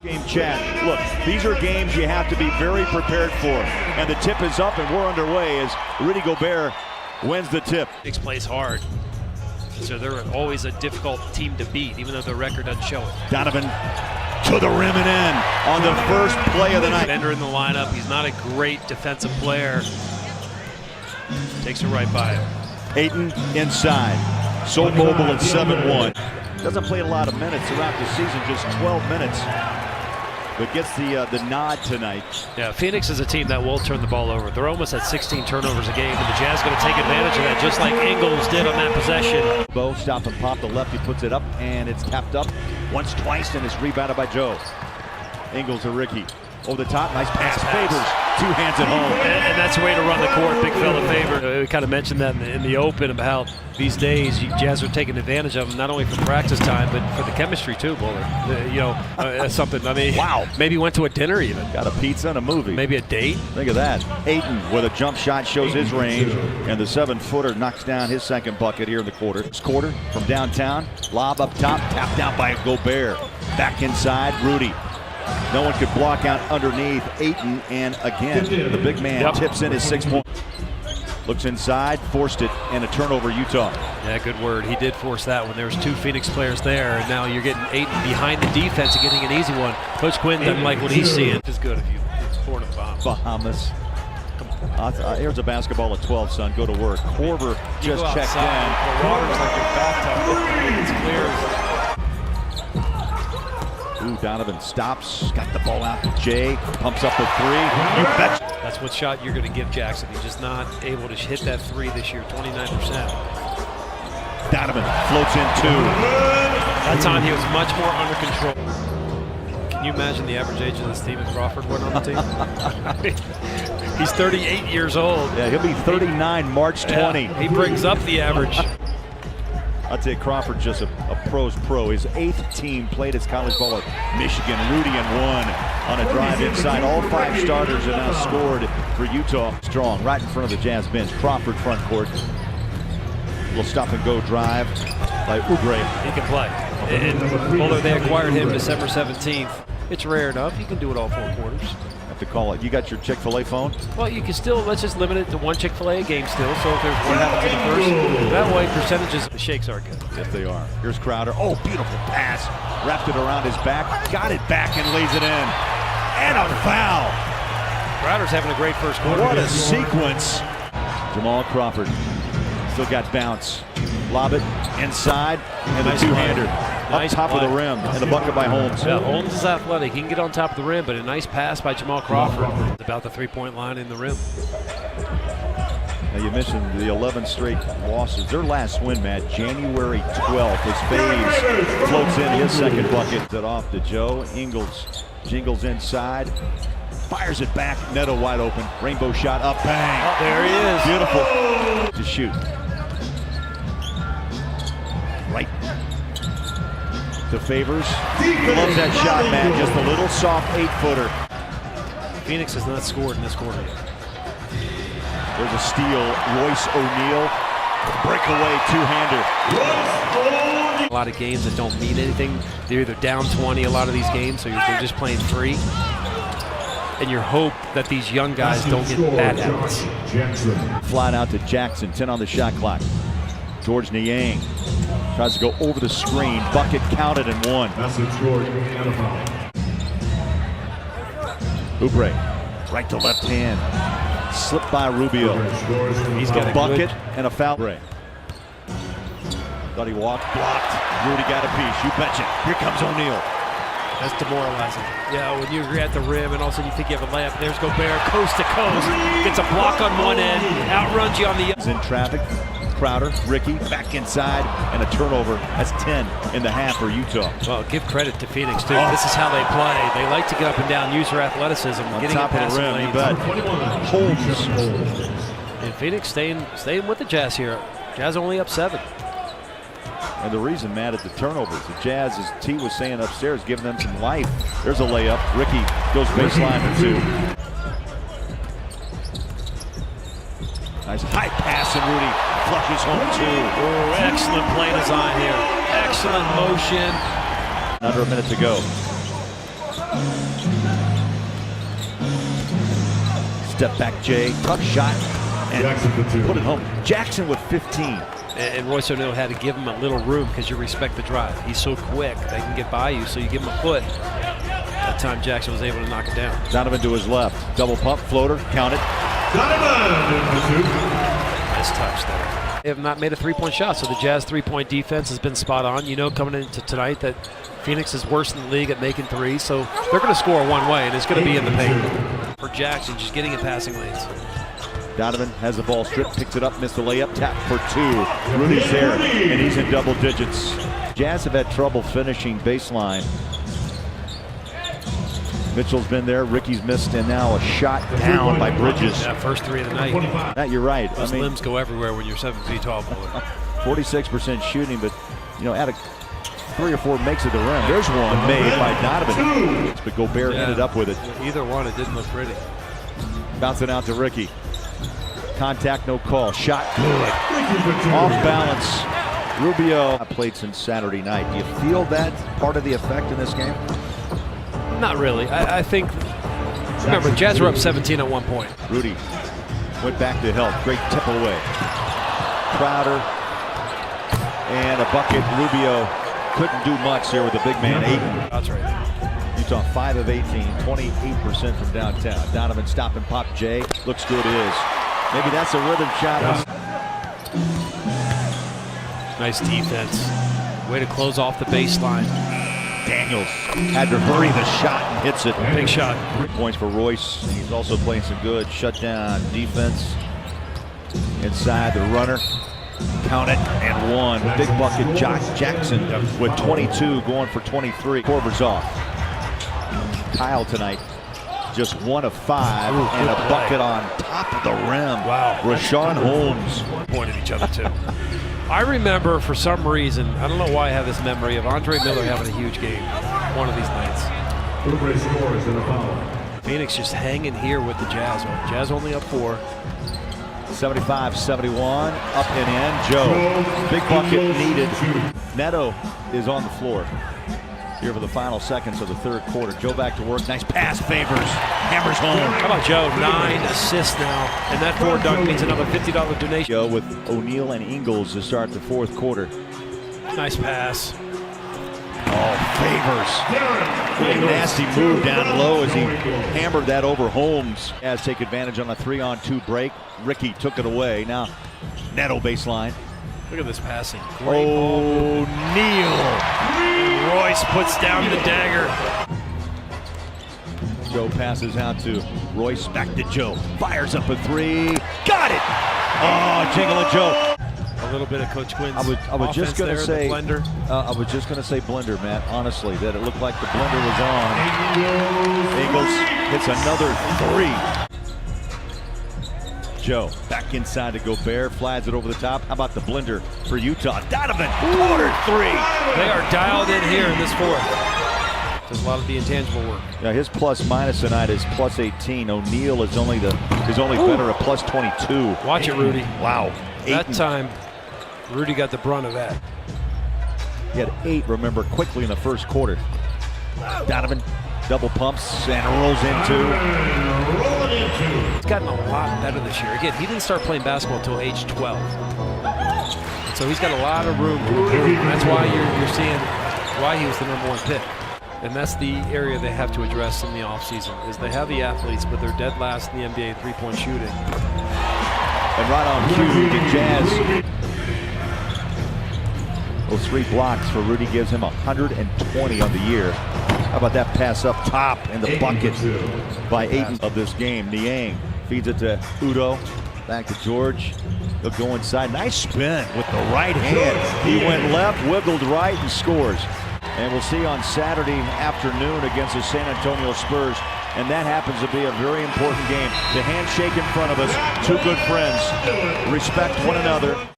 Game chat. Look, these are games you have to be very prepared for. And the tip is up and we're underway as Rudy Gobert wins the tip. Phoenix plays hard, so they're always a difficult team to beat, even though their record doesn't show it. Donovan to the rim and in on the first play of the night. Bender in the lineup. He's not a great defensive player. Takes it right by him. Ayton inside. So mobile at 7-1. Doesn't play a lot of minutes throughout the season, just 12 minutes. But gets the nod tonight. Yeah, Phoenix is a team that will turn the ball over. They're almost at 16 turnovers a game, and the Jazz going to take advantage of that, just like Ingles did on that possession. Bo stop and pop the left. He puts it up, and it's tapped up once, twice, and it's rebounded by Joe. Ingles to Ricky. Over the top, nice pass. Favors, two hands at home. And that's the way to run the court, big fella Favor. We kind of mentioned that in the open about how these days Jazz are taking advantage of them, not only for practice time, but for the chemistry too, Buller. Something, I mean, wow. Maybe went to a dinner even. Got a pizza and a movie. Maybe a date. Think of that. Ayton with a jump shot shows his range, and the 7-footer knocks down his second bucket here in the quarter. This quarter from downtown, lob up top, tapped down by Gobert. Back inside, Rudy. No one could block out underneath Ayton, and again, the big man tips in his 6-point. Looks inside, forced it, and a turnover, Utah. Yeah, good word. He did force that when there was two Phoenix players there, and now you're getting Ayton behind the defense and getting an easy one. Coach Quinn doesn't like what he's seeing. It's good if you score the Bahamas. Here's a basketball at 12, son. Go to work. Korver just checked in. The water's like your bathtub. It's clear. Ooh, Donovan stops, got the ball out to Jay, pumps up the three. You bet. That's what shot you're going to give Jackson. He's just not able to hit that three this year, 29%. Donovan floats in two. That time he was much more under control. Can you imagine the average age of this team if Crawford went on the team? He's 38 years old. Yeah, he'll be 39 March 20. Yeah, he brings up the average. I'd say Crawford just a pro's pro. His 8th team played his college ball at Michigan. Rudy and one on a drive inside. All 5 starters have now scored for Utah. Strong right in front of the Jazz bench. Crawford front court. Little stop and go drive by Oubre. He can play. And although they acquired him December 17th, it's rare enough. He can do it all 4 quarters. Have to call it. You got your Chick-fil-A phone? Well, you can still, let's just limit it to one Chick-fil-A game still. So if there's one happens in the first, that way percentages, the shakes are good. Yes, they are. Here's Crowder. Oh, beautiful pass. Wrapped it around his back. Got it back and lays it in. And a foul. Crowder's having a great first quarter. What a sequence. Jamal Crawford. Still got bounce. Lob it inside, and nice the two-hander nice up top play. of the rim, and the bucket by Holmes. Yeah, Holmes is athletic. He can get on top of the rim, but a nice pass by Jamal Crawford about the 3-point line in the rim. Now you mentioned the 11 straight losses. Their last win, Matt, January 12th, as Faves floats in his second bucket. That off to Joe. Ingles jingles inside. Fires it back. Neto wide open. Rainbow shot up. Bang. Oh, there he is. Beautiful. To shoot. Right to Favors. Loves that shot, man. Just a little soft 8-footer. Phoenix has not scored in this quarter yet. There's a steal. Royce O'Neal. Breakaway two-hander. A lot of games that don't mean anything. They're either down 20 a lot of these games, so they're just playing free. And you hope that these young guys don't get bad habits. Flat out to Jackson. 10 on the shot clock. George Niang tries to go over the screen. Bucket counted and one. That's a George. Oubre, right to left hand. Slipped by Rubio. He's got a bucket and a foul. Oubre. Thought he walked, blocked. Rudy got a piece. You betcha. Here comes O'Neal. That's demoralizing. Yeah, when you're at the rim and all of a sudden you think you have a layup, there's Gobert, coast to coast. Gets a block on one end, outruns you on the other. He's in traffic. Crowder, Ricky, back inside, and a turnover. That's 10 in the half for Utah. Well, give credit to Phoenix, too. This is how they play. They like to get up and down, use their athleticism. On getting top of the rim, you bet. Holmes. And Phoenix staying with the Jazz here. Jazz only up 7. And the reason, Matt, is the turnovers. The Jazz, as T was saying upstairs, giving them some life. There's a layup. Ricky goes baseline for 2. Nice high pass, and Rudy flushes home 2. Oh, excellent play design here. Excellent motion. Under a minute to go. Step back, Jay. Tough shot. And put it home. Jackson with 15. And Royce O'Neal had to give him a little room because you respect the drive. He's so quick, they can get by you, so you give him a foot. That time Jackson was able to knock it down. Donovan to his left. Double pump, floater, count it. Nice touch there. They have not made a three-point shot, so the Jazz three-point defense has been spot on. You know, coming into tonight that Phoenix is worse in the league at making threes, so they're going to score one way, and it's going to be in the paint. For Jackson, just getting in passing lanes. Donovan has the ball stripped, picks it up, missed the layup, tap for two. Rudy's there, and he's in double digits. Jazz have had trouble finishing baseline. Mitchell's been there, Ricky's missed, and now a shot down by Bridges. That first three of the night. That, you're right. Those limbs go everywhere when you're 7 feet tall. 46% shooting, but you know, out of 3 or 4 makes at the rim. There's one made by Donovan, but Gobert ended up with it. Either one, it didn't look pretty. Bouncing out to Ricky. Contact, no call. Shot good. Off balance. Rubio played since Saturday night. Do you feel that part of the effect in this game? Not really. I think, remember, Jazz were up 17 at one point. Rudy went back to help. Great tip away. Crowder and a bucket. Rubio couldn't do much here with the big man, Ayton. That's right. Utah 5 of 18, 28% from downtown. Donovan stop and pop. Jay looks good. It is. Maybe that's a rhythm shot. Nice defense. Way to close off the baseline. Daniels had to hurry the shot and hits it. Big shot. Points for Royce. He's also playing some good shutdown defense. Inside the runner. Count it and one. Big bucket. Jackson with 22 going for 23. Korver's off. Kyle tonight. Just 1 of 5 and a bucket on top of the rim. Wow. Rashawn Holmes. Pointed each other too. I remember for some reason, I don't know why I have this memory of Andre Miller having a huge game one of these nights. Phoenix just hanging here with the Jazz. Jazz only up 4. 75-71, up and in. Joe, big bucket needed. Neto is on the floor here for the final seconds of the third quarter. Joe back to work. Nice pass, Favors. Hammers home. How about Joe? 9 assists now. And that 4 dunk means another $50 donation. Joe with O'Neal and Ingles to start the fourth quarter. Nice pass. Oh, Favors. Big nasty move down low as he hammered that over Holmes. As take advantage on a 3-on-2 break. Ricky took it away. Now, Neto baseline. Look at this passing. Great ball. O'Neal. Royce puts down the dagger. Joe passes out to Royce, back to Joe. Fires up a 3. Got it! Oh, Jingle Joe. A little bit of Coach Quinn's I was just going to say blender. I was just going to say blender, Matt. Honestly, that it looked like the blender was on. Ingles hits another 3. Joe back inside to Gobert, flags it over the top. How about the blender for Utah? Donovan, quarter 3. They are dialed in here in this fourth. There's a lot of the intangible work. Yeah, his plus minus tonight is plus 18. O'Neal is only better at plus 22. Watch it, Rudy. Wow. That time, Rudy got the brunt of that. He had 8, remember, quickly in the first quarter. Donovan double pumps and rolls into. He's gotten a lot better this year. Again, he didn't start playing basketball until age 12. So he's got a lot of room to improve. And that's why you're seeing why he was the #1 pick. And that's the area they have to address in the offseason, is they have the athletes, but they're dead last in the NBA in three-point shooting. And right on cue, the Jazz. Those 3 blocks for Rudy gives him 120 on the year. How about that pass up top and the bucket by Ayton of this game. Niang feeds it to Udo. Back to George. They'll go inside. Nice spin with the right hand. He went left, wiggled right, and scores. And we'll see on Saturday afternoon against the San Antonio Spurs. And that happens to be a very important game. The handshake in front of us. 2 good friends. Respect one another.